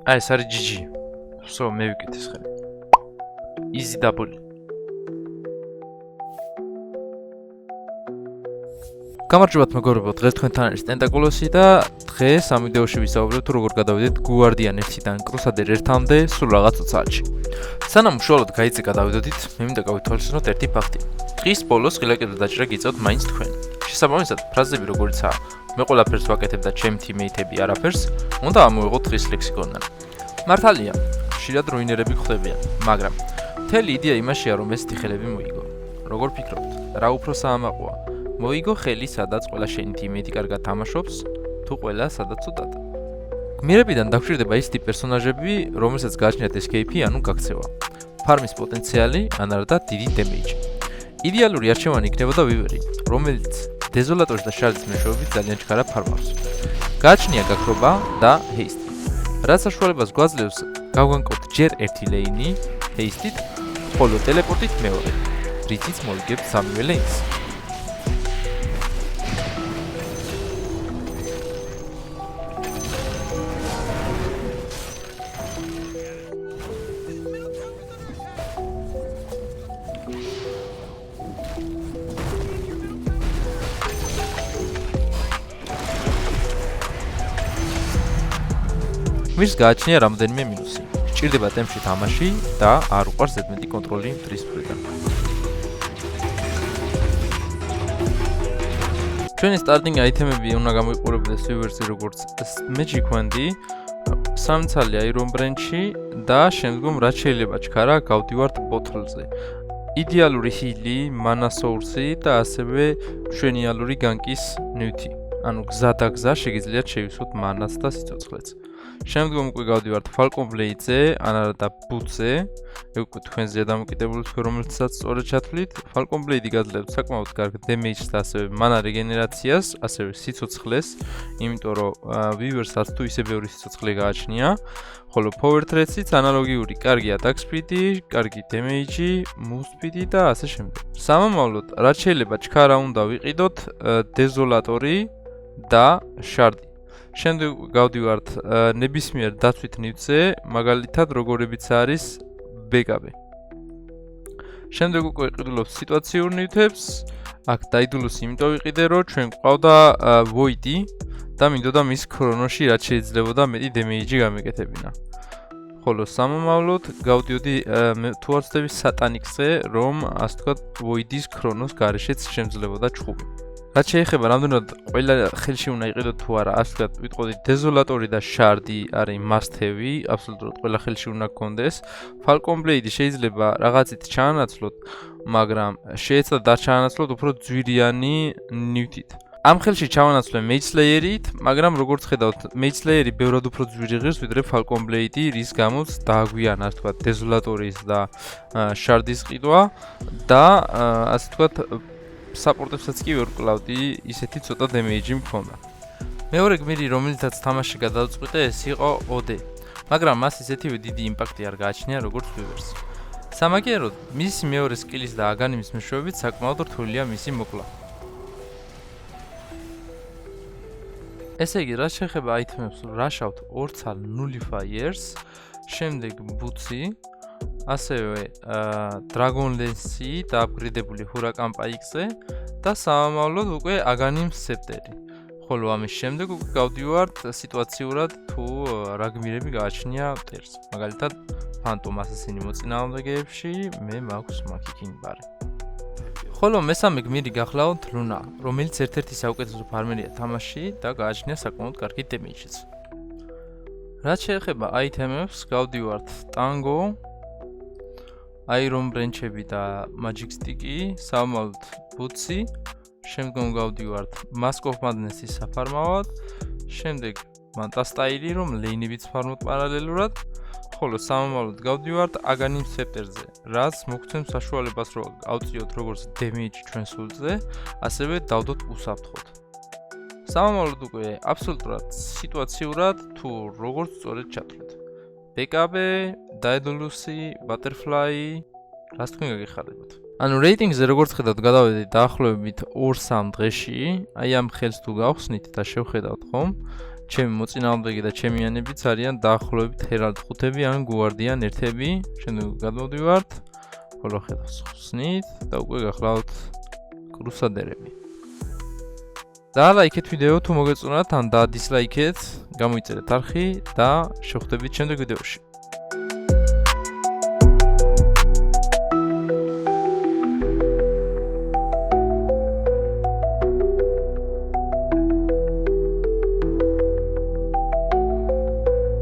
აი ეს არის GG. So მე ვიკეთე ეს ხელი. Easy double. გამარჯობათ მეგობრებო, დღეს თქვენთან არის ტენტაკულოსი და დღეს ამ ვიდეოში ვისაუბრებთ თუ როგორ გადავიდეთ Guardian 1-დან Crusader 1-მდე სულ რაღაც წუთში. სანამ უშუალოდ გაიწე გადავიდოდით, მე მინდა გავითვალისწინოთ ერთი ფაქტი. დღის ბოლოს ღილაკებზე დაჭრა გიწევთ მაინც თქვენ. შესაბამისად, ფრაზები როგორიცაა მე ყველაფერს ვაკეთებ და ჩემი თიმეითები არაფერს, უნდა ამოვიღოთ დღის ლექსიკონიდან. მართალია, ხშირად რუინერები ხდებიან, მაგრამ მთელი იდეა იმაშია, რომ ეს ტიხელები მოიგო. როგორ ფიქრობთ, რა უფრო საამაყოა? მოიგო ხელი, სადაც ყველა შენი თიმეითი კარგად თამაშობს, თუ ყველა სადაც ცუდად. გმირებიდან დაგვჭირდება ის ტიპ პერსონაჟები, რომელსაც გააჩნიათ escape, ანუ გაქცევა, ფარმის პოტენციალი, ან არა და დიდი დემეიჯი. იდეალური არჩევანი იქნებოდა ვივერი, რომელიც დეზოლატორის და შარდის მეშვეობით ძალიან ჩქარა ფარმავს. გააჩნია გაქრობა და ჰეისტი. რაც საშუალებას გვაძლევს გავგანკოთ ჯერ ერთი ლეინი ჰეისტით, ხოლო ტელეპორტით მეორე, რითიც მოვიგებთ სამივე ლეინს. მის გააჩნია რამდენიმე მინუსი. სჭირდება ტემპში თამაში და არ უყვარს ზედმეტი კონტროლი მტრის მხრიდან. ჩვენი სტარტინგ აიტემები უნდა გამოიყურებოდეს ვივერსი როგორც Magic Wand-ი, სამცალი Iron Branch-ი და შემდგომ რაც შეიძლება ჩქარა გავდივართ ბოთლზე. იდეალური ჰილი, mana source-ი და ასევე მშვენიალური განკის ნივთი. ანუ გზა და გზა შეგიძლიათ შევისვოთ მანას და სიცოცხლეც. შემდგომ უკვე გავდივართ Falcon Blade-ზე, ან არა და Boot-ზე. უკვე თქვენზეა დამოკიდებული თქვენ რომელსაც სწორად ჩათვლით. Falcon Blade-ი გაძლევთ საკმაოდ კარგ დემეიჯს და ასევე mana რეგენერაციას, ასევე სიცოცხლეს, იმიტომ რომ Weavers-ს თუ ისე ბევრი სიცოცხლე გააჩნია, ხოლო Power Threads-იც ანალოგიური, კარგი attack speed-ი, კარგი დემეიჯი, move speed-ი და ასე შემდეგ. სამომავლოდ, რაც შეიძლება ჩქარა უნდა ვიყიდოთ დეზოლატორი და შარდი. შემდეგ გავდივართ ნებისმიერ დაცვით ნივთზე, მაგალითად როგორებიც არის ბეკაპი. შემდეგ უკვე ვიყიდულობ სიტუაციურ ნივთებს, აქ დაიდულოს იმიტომ ვიყიდე, რომ ჩვენ გვყავდა Void-ი და მინდოდა მის ქრონოში რაც შეიძლებოდა მეტი დემეიჯი გამეკეთებინა. ხოლო სამომავლოდ გავდიოდი თუ არ ვცდები სატანიკზე, რომ ასე ვთქვათ Void-ის ქრონოს გარეშეც შემძლებოდა ჩხუბი. რაც შეეხება რამდენად ყველა ხელში უნდა იყიდოთ თუ არა, ასე ვთქვათ, ვიტყოდი დეზოლატორი და შარდი არის must have-ი, აბსოლუტურად ყველა ხელში უნდა გქონდეს. Falcon Blade შეიძლება რაღაცით ჩაანაცვლოთ, მაგრამ შეეცადათ და ჩაანაცვლოთ უფრო ძვირიანი ნივთით. ამ ხელში ჩავანაცვლე Mage Slayer-ით, მაგრამ როგორც ხედავთ, Mage Slayer-ი ბევრად უფრო ძვირი ღირს, ვიდრე Falcon Blade-ი, რის გამოც დააგვიანა, ასე ვთქვათ, დეზოლატორის და შარდის ყიდვა და ასე ვთქვათ საპორტებსაც კი ვერ ვკლავდი, ისეთი ცოტა დემეიჯი მქონდა. მეორე გმირი, რომელიცაც თამაში გადავწყვიტე, ეს იყო OD, მაგრამ მას ისეთივე დიდი იმპაქტი არ გააჩნია, როგორც Weavers. სამაგიეროდ, მისი მეორე სკილის და აგანიმის მეშვეობით საკმაოდ რთულია მისი მოკლა. ესე იგი, რაც შეეხება აიტემებს, რაშავთ 2 ცალ Nullifiers, შემდეგ Boots-ი, ასევე Dragon Lance-ი და აპგრეიდებული Huracan Pike-ზე და სამომავლოდ უკვე აგანიმ სეპტერი. ხოლო ამის შემდეგ უკვე გავდივართ სიტუაციურად თუ რა გმირები გააჩნია მტერს. მაგალითად, Phantom Assassin-ი მოწინააღმდეგეებში, მე მაქვს Makikin Bar-ი. ხოლო მესამე გმირი გახლავთ Luna, რომელიც ერთ-ერთი საუკეთესო ფარმერია თამაში და გააჩნია საკმაოდ კარგი დემეიჯიც. რაც შეეხება აიტემებს, გავდივართ Tango, Iron Branch-ები და Magic Stick-ი, სამომავლოდ Boots-ი, შემდგომ გავდივართ Mask of Madness-ის საფარმავად, შემდეგ Manta Style-ი, რომ ლეინებიც ფარმოთ პარალელურად, ხოლო სამომავლოდ გავდივართ აგანიმ სეპტერზე, რაც მოგცემს საშუალებას, რომ ავწიოთ როგორც დემეიჯი ჩვენ სულზე, ასევე დავდოთ უსაფრთხოდ. სამომავლოდ უკვე აბსოლუტურად სიტუაციურად თუ როგორც სწორედ ჩათვლით. ბეკაპი, დაედულუსი, ბატერფლაი, რას თქვენ გაგეხარებათ? ანუ რეიტინგზე როგორც ხედავთ, გადავედით დაახლოებით 2-3 დღეში, აი ამ ხელს თუ გავხსნით და შევხედავთ ხომ, ჩემი მოწინააღმდეგე და ჩემიანებიც არიან დაახლოებით ჰერალდ 5-ები ან გუარდიან 1-ები. შემდეგ გადმოვდივართ. ხოლო ხედავს ხსნით და უკვე გახლავთ კრუსადერები. დაალაიქეთ ვიდეო თუ მოგეწონათ ან დაადისლაიქეთ, გამოიწერეთ არხი და შევხვდებით შემდეგ ვიდეოში.